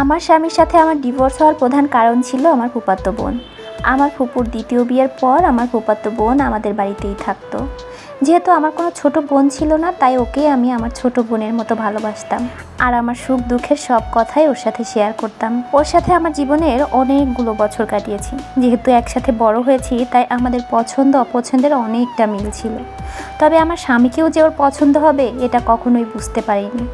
আমার স্বামীর সাথে আমার ডিভোর্স হওয়ার প্রধান কারণ ছিল আমার ফুফাতো বোন। আমার ফুপুর দ্বিতীয় বিয়ের পর আমার ফুফাতো বোন আমাদের বাড়িতেই থাকতো। যেহেতু আমার কোনো ছোট বোন ছিল না, তাই ওকে আমি আমার ছোট বোনের মতো ভালোবাসতাম আর আমার সুখ দুঃখের সব কথাই ওর সাথে শেয়ার করতাম। ওর সাথে আমার জীবনের অনেকগুলো বছর কাটিয়েছি। যেহেতু একসাথে বড় হয়েছি, তাই আমাদের পছন্দ অপছন্দের অনেকটা মিল ছিল। তবে আমার স্বামীকেও যে ওর পছন্দ হবে এটা কখনোই বুঝতে পারিনি।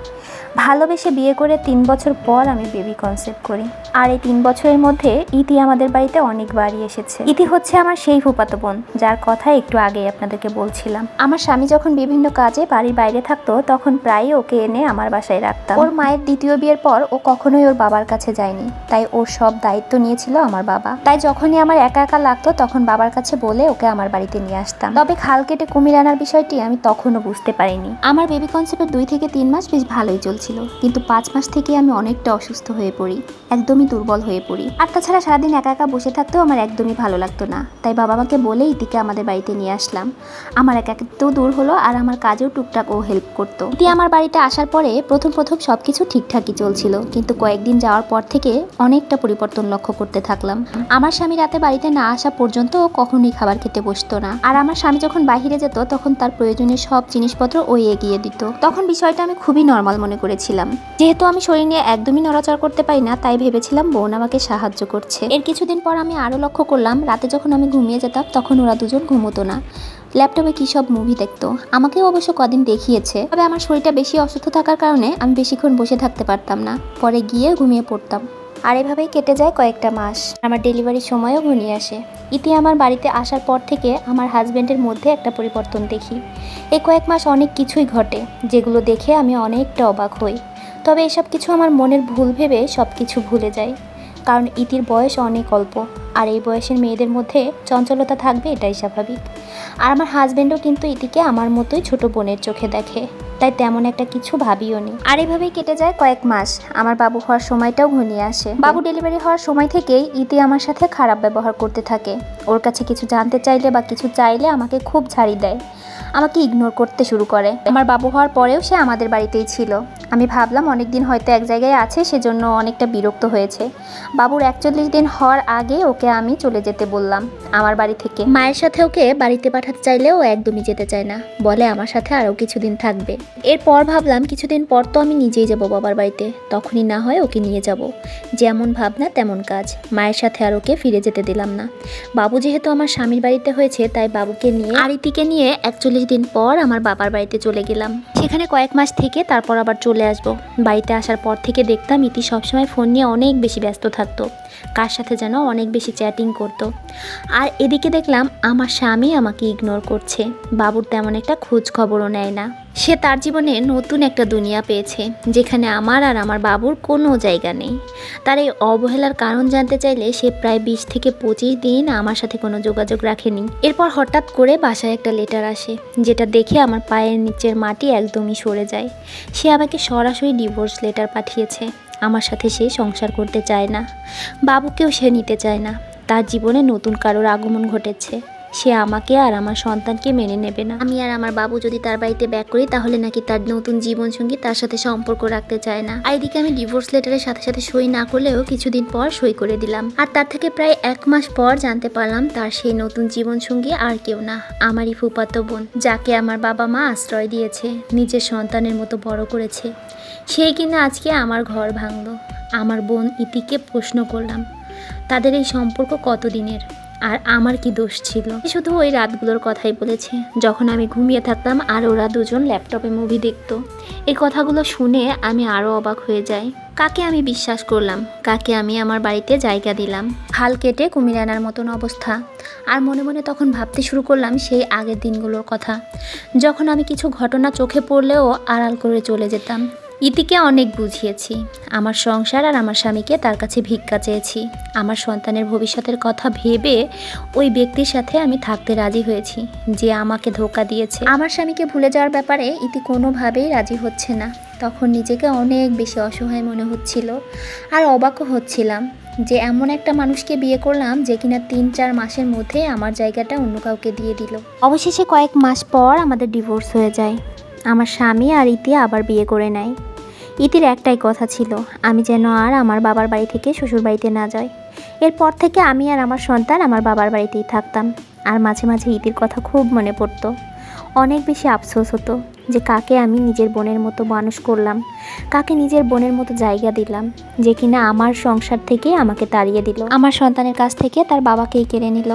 ভালোবেসে বিয়ে করে 3 বছর পর আমি বেবি কনসেপ্ট করি। আর এই 3 বছরের মধ্যে ইতি আমাদের বাড়িতে অনেকবারই এসেছে। ইতি হচ্ছে আমার সেই ফুফাতো বোন, যার কথা একটু আগেই আপনাদেরকে বলছিলাম। আমার স্বামী যখন বিভিন্ন কাজে বাড়ির বাইরে থাকতো, তখন প্রায়ই ওকে এনে আমার বাসায় রাখতাম। ওর মায়ের দ্বিতীয় বিয়ের পর ও কখনোই ওর বাবার কাছে যায়নি, তাই ওর সব দায়িত্ব নিয়েছিল আমার বাবা। তাই যখনই আমার একা একা লাগতো, তখন বাবার কাছে বলে ওকে আমার বাড়িতে নিয়ে আসতাম। তবে খাল কেটে কুমির আনার বিষয়টি আমি তখনও বুঝতে পারিনি। আমার বেবি কনসেপ্টের 2 থেকে 3 মাস বেশ ভালোই চলছিল, কিন্তু 5 মাস থেকে আমি অনেকটা অসুস্থ হয়ে পড়ি, একদমই দুর্বল হয়ে পড়ি। আর তাছাড়া সারাদিন একা একা বসে থাকতেও আমার একদমই ভালো লাগতো না। তাই বাবা মাকে বলে ইতিকে আমাদের বাড়িতে নিয়ে আসলাম। আমার একাকিত্বও দূর হলো আর আমার কাজেও টুকটাক ও হেল্প করতো। ইতি আমার বাড়িতে আসার পরে প্রথম সবকিছু ঠিকঠাকই চলছিল, কিন্তু কয়েকদিন যাওয়ার পর থেকে অনেকটা পরিবর্তন লক্ষ্য করতে থাকলাম। আমার স্বামী রাতে বাড়িতে না আসা পর্যন্ত ও কখনোই খাবার খেতে বসতো না। আর আমার স্বামী যখন বাইরে যেত, তখন তার প্রয়োজনীয় সব জিনিসপত্র ওই এগিয়ে দিত। তখন বিষয়টা আমি খুবই নর্মাল মনে করেছিলাম। যেহেতু আমি শরীর নিয়ে একদমই নড়াচড়া করতে পারি না, তাই ভেবেছিলাম বোন আমাকে সাহায্য করছে। এর কিছুদিন পর আমি আরও লক্ষ্য করলাম, রাতে যখন আমি ঘুমিয়ে যেতাম তখন ওরা দুজন ঘুমোতো না, ল্যাপটপে কী সব মুভি দেখতো। আমাকেও অবশ্য কদিন দেখিয়েছে, তবে আমার শরীরটা বেশি অসুস্থ থাকার কারণে আমি বেশিক্ষণ বসে থাকতে পারতাম না, পরে গিয়ে ঘুমিয়ে পড়তাম। আর এভাবেই কেটে যায় কয়েকটা মাস। আমার ডেলিভারির সময়ও ঘনিয়ে আসে। ইতি আমার বাড়িতে আসার পর থেকে আমার হাজব্যান্ডের মধ্যে একটা পরিবর্তন দেখি। এই কয়েক মাস অনেক কিছুই ঘটে, যেগুলো দেখে আমি অনেকটা অবাক হই। তবে এসব কিছু আমার মনের ভুল ভেবে সব কিছু ভুলে যাই, কারণ ইতির বয়স অনেক অল্প, আর এই বয়সের মেয়েদের মধ্যে চঞ্চলতা থাকবে, এটাই স্বাভাবিক। আর আমার হাজব্যান্ডও কিন্তু ইতিকে আমার মতোই ছোট বোনের চোখে দেখে, তাই তেমন একটা কিছু ভাবিও নি। আর এভাবেই কেটে যায় কয়েক মাস। আমার বাবু হওয়ার সময়টাও ঘনিয়ে আসে। বাবু ডেলিভারি হওয়ার সময় থেকেই ইতি আমার সাথে খারাপ ব্যবহার করতে থাকে। ওর কাছে কিছু জানতে চাইলে বা কিছু চাইলে আমাকে খুব ছাড়ি দেয়, আমাকে ইগনোর করতে শুরু করে। আমার বাবু হওয়ার পরেও সে আমাদের বাড়িতেই ছিল। আমি ভাবলাম অনেকদিন হয়তো এক জায়গায় আছে, সেজন্য অনেকটা বিরক্ত হয়েছে। বাবুর 41 দিন হওয়ার আগে ওকে আমি চলে যেতে বললাম আমার বাড়ি থেকে। মায়ের সাথে ওকে বাড়িতে পাঠাতে চাইলেও ও একদমই যেতে চায় না, বলে আমার সাথে আরও কিছুদিন থাকবে। এরপর ভাবলাম কিছুদিন পর তো আমি নিজেই যাব বাবার বাড়িতে, তখনই না হয় ওকে নিয়ে যাব। যেমন ভাবনা তেমন কাজ, মায়ের সাথে আর ওকে ফিরে যেতে দিলাম না। বাবু যেহেতু আমার স্বামীর বাড়িতে হয়েছে, তাই বাবুকে নিয়ে আর ইতিকে নিয়ে 41 দিন পর আমার বাবার বাড়িতে চলে গেলাম। সেখানে কয়েক মাস থেকে তারপর আবার চলে আসবো। বাড়িতে আসার পর থেকে দেখতাম ইতি সবসময় ফোন নিয়ে অনেক বেশি ব্যস্ত থাকতো, কার সাথে যেন অনেক বেশি চ্যাটিং করতো। আর এদিকে দেখলাম আমার স্বামী আমাকে ইগনোর করছে, বাবুর তেমন একটা খোঁজ খবরও নেয় না। সে তার জীবনে নতুন একটা দুনিয়া পেয়েছে, যেখানে আমার আর আমার বাবুর কোনো জায়গা নেই। তার এই অবহেলার কারণ জানতে চাইলে সে প্রায় 20 থেকে 25 দিন আমার সাথে কোনো যোগাযোগ রাখেনি। এরপর হঠাৎ করে বাসায় একটা লেটার আসে, যেটা দেখে আমার পায়ের নিচের মাটি একদমই সরে যায়। সে আমাকে সরাসরি ডিভোর্স লেটার পাঠিয়েছে। আমার সাথে সে সংসার করতে চায় না, বাবুকেও সে নিতে চায় না। তার জীবনে নতুন কারোর আগমন ঘটেছে, সে আমাকে আর আমার সন্তানকে মেনে নেবে না। আমি আর আমার বাবু যদি তার বাড়িতে ব্যাক করি, তাহলে নাকি তার নতুন জীবনসঙ্গী তার সাথে সম্পর্ক রাখতে চায় না। আর এদিকে আমি ডিভোর্স লেটারের সাথে সাথে সই না করলেও কিছুদিন পর সই করে দিলাম। আর তার থেকে প্রায় 1 মাস পর জানতে পারলাম তার সেই নতুন জীবনসঙ্গী আর কেউ না, আমারই ফুফাতো বোন, যাকে আমার বাবা মা আশ্রয় দিয়েছে, নিজের সন্তানের মতো বড় করেছে। সেই কিনা আজকে আমার ঘর ভাঙলো। আমার বোন ইতিকে প্রশ্ন করলাম, তাদের এই সম্পর্ক কতদিনের আর আমার কি দোষ ছিল? শুধু ওই রাতগুলোর কথাই বলেছে, যখন আমি ঘুমিয়ে থাকতাম আর ওরা দুজন ল্যাপটপে মুভি দেখতো। এই কথাগুলো শুনে আমি আরও অবাক হয়ে যাই। কাকে আমি বিশ্বাস করলাম, কাকে আমি আমার বাড়িতে জায়গা দিলাম? হাল কেটে কুমির আনার মতন অবস্থা। আর মনে মনে তখন ভাবতে শুরু করলাম সেই আগের দিনগুলোর কথা, যখন আমি কিছু ঘটনা চোখে পড়লেও আড়াল করে চলে যেতাম। ইতিকে অনেক বুঝিয়েছি, আমার সংসার আর আমার স্বামীকে তার কাছে ভিক্ষা চেয়েছি। আমার সন্তানের ভবিষ্যতের কথা ভেবে ওই ব্যক্তির সাথে আমি থাকতে রাজি হয়েছি, যে আমাকে ধোঁকা দিয়েছে। আমার স্বামীকে ভুলে যাওয়ার ব্যাপারে ইতি কোনোভাবেই রাজি হচ্ছে না। তখন নিজেকে অনেক বেশি অসহায় মনে হচ্ছিল, আর অবাকও হচ্ছিলাম যে এমন একটা মানুষকে বিয়ে করলাম যে কিনা 3-4 মাসের মধ্যে আমার জায়গাটা অন্য কাউকে দিয়ে দিল। অবশেষে কয়েক মাস পর আমাদের ডিভোর্স হয়ে যায়। আমার স্বামী আর ইতি আবার বিয়ে করে নেয়। ইতির একটাই কথা ছিল, আমি যেন আর আমার বাবার বাড়ি থেকে শ্বশুর বাড়িতে না যাই। এরপর থেকে আমি আর আমার সন্তান আমার বাবার বাড়িতেই থাকতাম। আর মাঝে মাঝে ইতির কথা খুব মনে পড়তো। অনেক বেশি আফসোস হতো যে কাকে আমি নিজের বোনের মতো মানুষ করলাম, কাকে নিজের বোনের মতো জায়গা দিলাম, যে কিনা আমার সংসার থেকে আমাকে তাড়িয়ে দিল, আমার সন্তানের কাছ থেকে তার বাবাকেই কেড়ে নিল।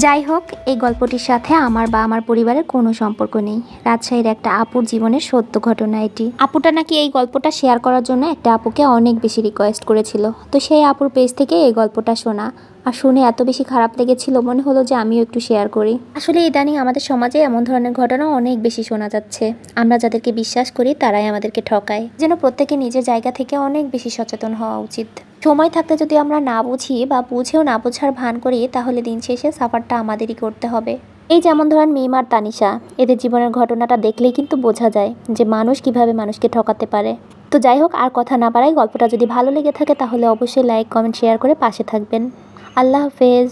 যাই হোক, এই গল্পটির সাথে আমার বা আমার পরিবারের কোনো সম্পর্ক নেই। রাজশাহীর একটা আপুর জীবনের সত্য ঘটনা এটি। আপুটা নাকি এই গল্পটা শেয়ার করার জন্য একটা আপুকে অনেক বেশি রিকোয়েস্ট করেছিল। তো সেই আপুর পেজ থেকে এই গল্পটা শোনা, আর শুনে এত বেশি খারাপ লেগেছিল, মনে হলো যে আমিও একটু শেয়ার করি। আসলে ইদানিং আমাদের সমাজে এমন ধরনের ঘটনা অনেক বেশি শোনা যাচ্ছে। আমরা যাদেরকে বিশ্বাস করি তারাই আমাদেরকে ঠকায়। যেন প্রত্যেকে নিজের জায়গা থেকে অনেক বেশি সচেতন হওয়া উচিত। সময় থাকতে যদি আমরা না বুঝি বা বুঝেও না বোঝার ভান করি, তাহলে দিন শেষে সাফারটা আমাদেরই করতে হবে। এই যেমন ধরেন মিম আর তানিশা, এদের জীবনের ঘটনাটা দেখলেই কিন্তু বোঝা যায় যে মানুষ কিভাবে মানুষকে ঠকাতে পারে। তো যাই হোক, আর কথা না বাড়াই, গল্পটা যদি ভালো লেগে থাকে তাহলে অবশ্যই লাইক, কমেন্ট, শেয়ার করে পাশে থাকবেন। আল্লাহ হাফেজ।